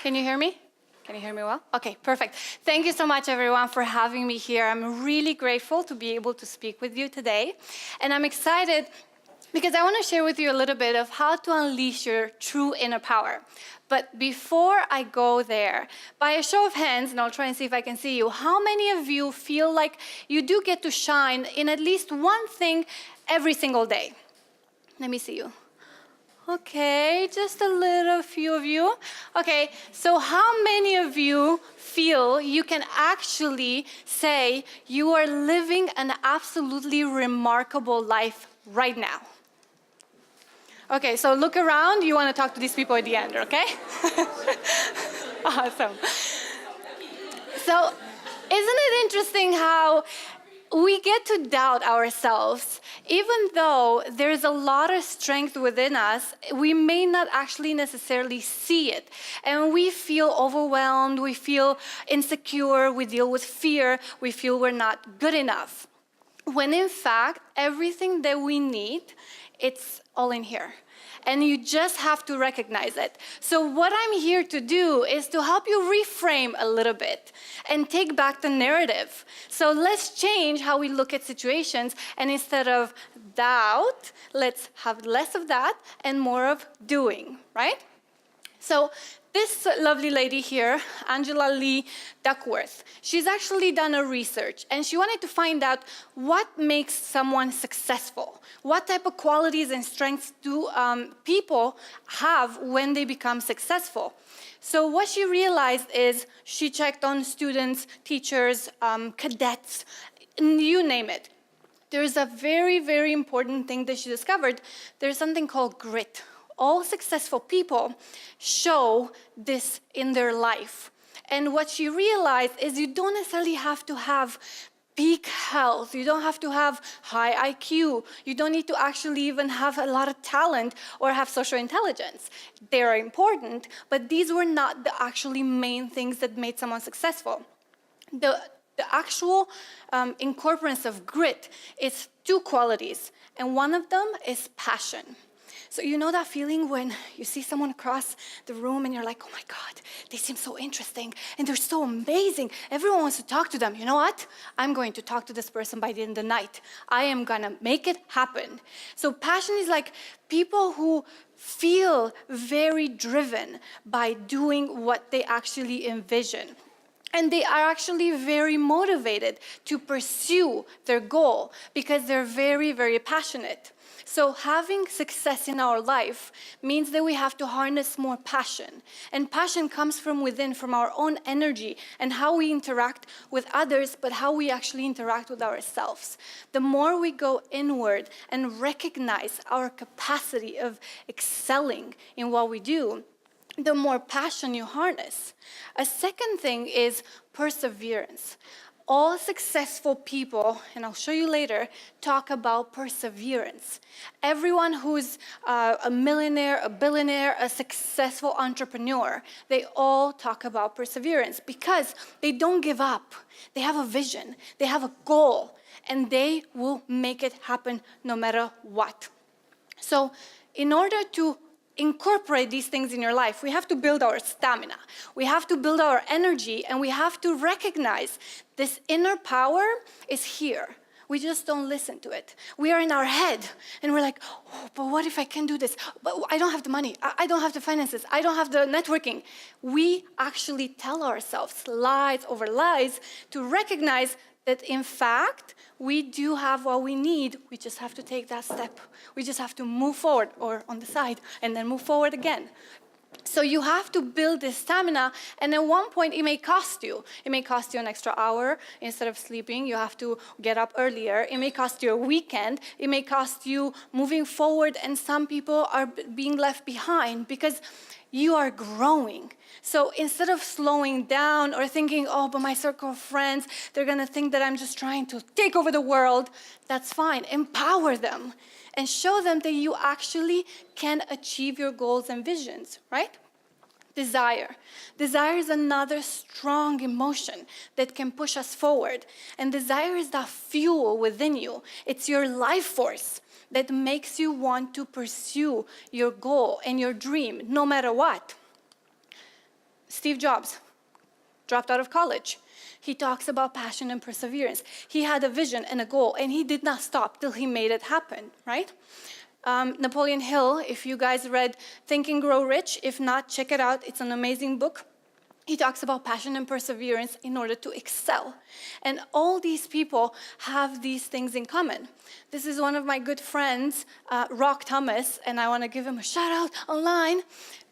Can you hear me? Can you hear me well? Okay, perfect. Thank you so much, everyone, for having me here. I'm really grateful to be able to speak with you today. And I'm excited because I want to share with you a little bit of how to unleash your true inner power. But before I go there, by a show of hands, and I'll try and see if I can see you, how many of you feel like you do get to shine in at least one thing every single day? Let me see you. Okay, just a little few of you. Okay, so how many of you feel you can actually say you are living an absolutely remarkable life right now? Okay, so look around. You want to talk to these people at the end, okay? Awesome. So, isn't it interesting how we get to doubt ourselves? Even though there's a lot of strength within us, we may not actually necessarily see it. And we feel overwhelmed, we feel insecure, we deal with fear, we feel we're not good enough. When in fact, everything that we need, it's all in here. And you just have to recognize it. So what I'm here to do is to help you reframe a little bit and take back the narrative. So let's change how we look at situations, and instead of doubt, let's have less of that and more of doing, right? So this lovely lady here, Angela Lee Duckworth, she's actually done a research, and she wanted to find out what makes someone successful. What type of qualities and strengths do people have when they become successful? So what she realized is she checked on students, teachers, cadets, you name it. There's a very, very important thing that she discovered. There's something called grit. All successful people show this in their life. And what she realized is you don't necessarily have to have peak health. You don't have to have high IQ. You don't need to actually even have a lot of talent or have social intelligence. They are important, but these were not the actually main things that made someone successful. The actual incorporance of grit is two qualities, and one of them is passion. So you know that feeling when you see someone across the room and you're like, oh my God, they seem so interesting and they're so amazing. Everyone wants to talk to them. You know what? I'm going to talk to this person by the end of the night. I am gonna make it happen. So passion is like people who feel very driven by doing what they actually envision. And they are actually very motivated to pursue their goal because they're very, very passionate. So having success in our life means that we have to harness more passion. And passion comes from within, from our own energy and how we interact with others, but how we actually interact with ourselves. The more we go inward and recognize our capacity of excelling in what we do, the more passion you harness. A second thing is perseverance. All successful people, and I'll show you later, talk about perseverance. Everyone who's a millionaire, a billionaire, a successful entrepreneur, they all talk about perseverance because they don't give up. They have a vision, they have a goal, and they will make it happen no matter what. So in order to incorporate these things in your life, we have to build our stamina. We have to build our energy, and we have to recognize this inner power is here. We just don't listen to it. We are in our head, and we're like, oh, but what if I can do this? But I don't have the money. I don't have the finances. I don't have the networking. We actually tell ourselves lies over lies to recognize that in fact, we do have what we need. We just have to take that step. We just have to move forward or on the side and then move forward again. So you have to build this stamina, and at one point it may cost you. It may cost you an extra hour instead of sleeping. You have to get up earlier. It may cost you a weekend. It may cost you moving forward, and some people are being left behind because you are growing. So instead of slowing down or thinking, oh, but my circle of friends, they're gonna think that I'm just trying to take over the world, that's fine. Empower them and show them that you actually can achieve your goals and visions, right? Desire. Desire is another strong emotion that can push us forward. And desire is that fuel within you. It's your life force that makes you want to pursue your goal and your dream, no matter what. Steve Jobs dropped out of college. He talks about passion and perseverance. He had a vision and a goal, and he did not stop till he made it happen, right? Napoleon Hill, if you guys read Think and Grow Rich, if not, check it out. It's an amazing book. He talks about passion and perseverance in order to excel. And all these people have these things in common. This is one of my good friends, Rock Thomas, and I want to give him a shout out online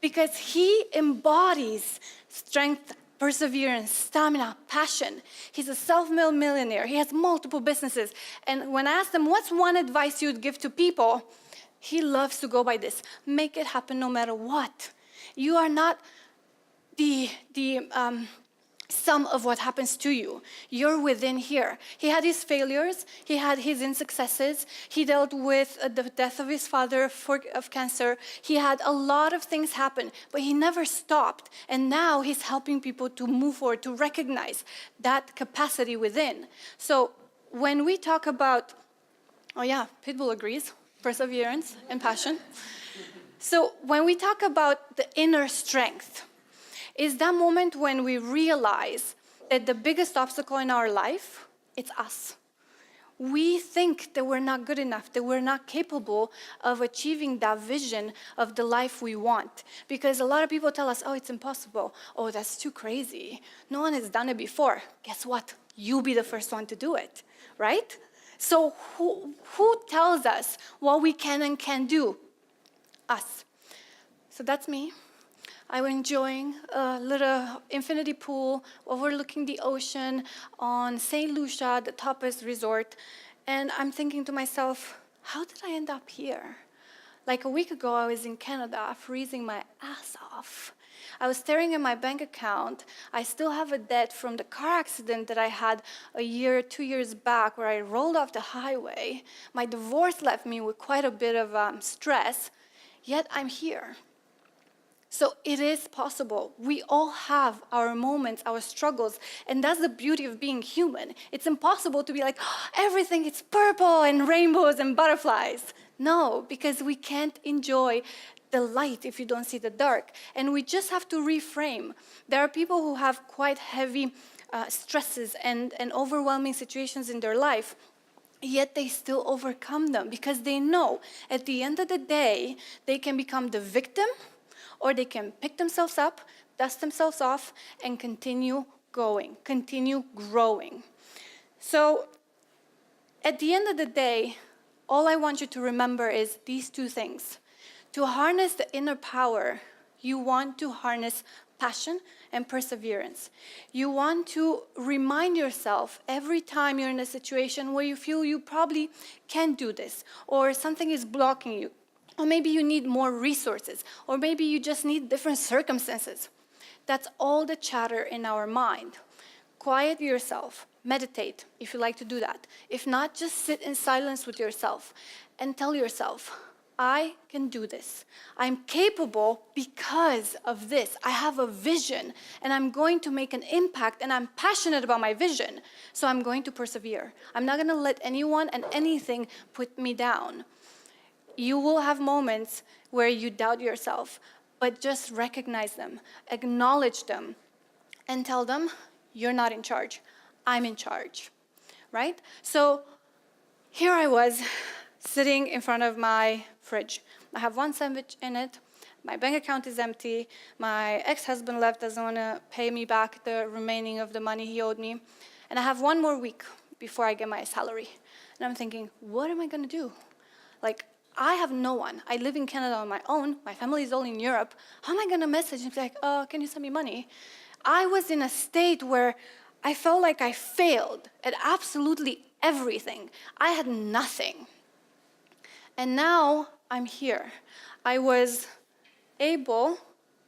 because he embodies strength, perseverance, stamina, passion. He's a self-made millionaire. He has multiple businesses. And when I asked him, what's one advice you'd give to people? He loves to go by this. Make it happen no matter what. You are not the sum of what happens to you. You're within here. He had his failures. He had his insuccesses. He dealt with the death of his father of cancer. He had a lot of things happen, but he never stopped. And now he's helping people to move forward, to recognize that capacity within. So when we talk about, oh yeah, Pitbull agrees, perseverance and passion. So when we talk about the inner strength, is that moment when we realize that the biggest obstacle in our life, it's us. We think that we're not good enough, that we're not capable of achieving that vision of the life we want. Because a lot of people tell us, oh, it's impossible. Oh, that's too crazy. No one has done it before. Guess what? You be the first one to do it, right? So who tells us what we can and can't do? Us. So that's me. I'm enjoying a little infinity pool overlooking the ocean on St. Lucia, the Tapas resort. And I'm thinking to myself, how did I end up here? Like a week ago, I was in Canada, freezing my ass off. I was staring at my bank account. I still have a debt from the car accident that I had 2 years back where I rolled off the highway. My divorce left me with quite a bit of stress, yet I'm here. So it is possible. We all have our moments, our struggles, and that's the beauty of being human. It's impossible to be like, oh, everything is purple and rainbows and butterflies. No, because we can't enjoy the light if you don't see the dark. And we just have to reframe. There are people who have quite heavy stresses and overwhelming situations in their life, yet they still overcome them because they know at the end of the day, they can become the victim, or they can pick themselves up, dust themselves off, and continue going, continue growing. So at the end of the day, all I want you to remember is these two things. To harness the inner power, you want to harness passion and perseverance. You want to remind yourself every time you're in a situation where you feel you probably can't do this, or something is blocking you. Or maybe you need more resources, or maybe you just need different circumstances. That's all the chatter in our mind. Quiet yourself, meditate if you like to do that. If not, just sit in silence with yourself and tell yourself, I can do this. I'm capable because of this. I have a vision and I'm going to make an impact and I'm passionate about my vision. So I'm going to persevere. I'm not going to let anyone and anything put me down. You will have moments where you doubt yourself, but just recognize them, acknowledge them, and tell them, you're not in charge. I'm in charge, right? So here I was sitting in front of my fridge. I have one sandwich in it. My bank account is empty. My ex-husband left, doesn't want to pay me back the remaining of the money he owed me. And I have one more week before I get my salary. And I'm thinking, what am I going to do? Like, I have no one. I live in Canada on my own. My family is all in Europe. How am I going to message and be like, oh, can you send me money? I was in a state where I felt like I failed at absolutely everything. I had nothing. And now I'm here. I was able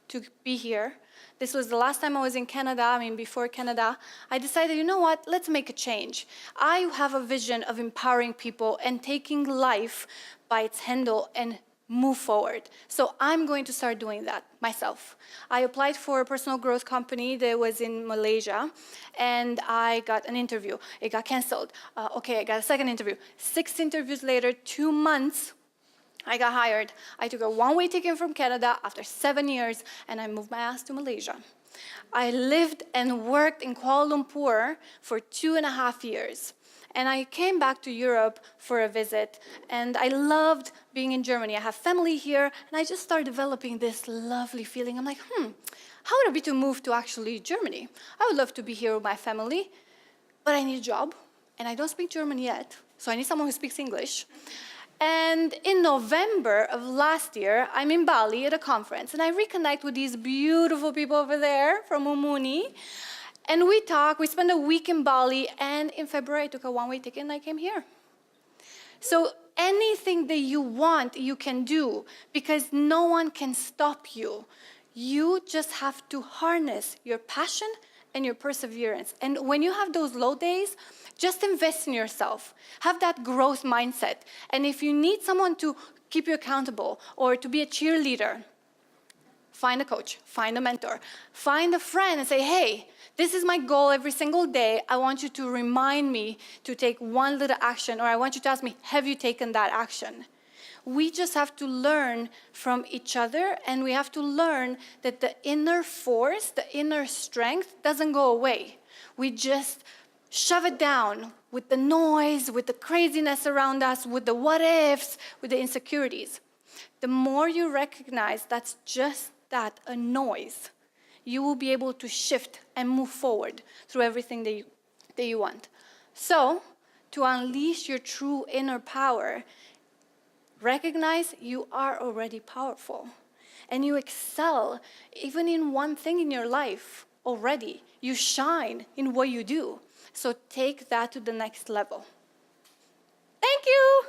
to be here. This was the last time I was in Canada, before Canada. I decided, you know what, let's make a change. I have a vision of empowering people and taking life by its handle and move forward. So I'm going to start doing that myself. I applied for a personal growth company that was in Malaysia, and I got an interview. It got canceled. I got a second interview. 6 interviews later, 2 months, I got hired. I took a one-way ticket from Canada after 7 years, and I moved my ass to Malaysia. I lived and worked in Kuala Lumpur for 2.5 years. And I came back to Europe for a visit, and I loved being in Germany. I have family here, and I just started developing this lovely feeling. I'm like, how would it be to move to actually Germany? I would love to be here with my family, but I need a job, and I don't speak German yet, so I need someone who speaks English. And in November of last year, I'm in Bali at a conference, and I reconnect with these beautiful people over there from Umuni. And we talk, we spend a week in Bali, and in February I took a one-way ticket and I came here. So anything that you want, you can do, because no one can stop you. You just have to harness your passion and your perseverance. And when you have those low days, just invest in yourself. Have that growth mindset. And if you need someone to keep you accountable or to be a cheerleader, find a coach, find a mentor, find a friend and say, hey, this is my goal every single day. I want you to remind me to take one little action, or I want you to ask me, have you taken that action? We just have to learn from each other, and we have to learn that the inner force, the inner strength doesn't go away. We just shove it down with the noise, with the craziness around us, with the what ifs, with the insecurities. The more you recognize that's just that, a noise, you will be able to shift and move forward through everything that you want. So, to unleash your true inner power, recognize you are already powerful. And you excel even in one thing in your life already. You shine in what you do. So take that to the next level. Thank you.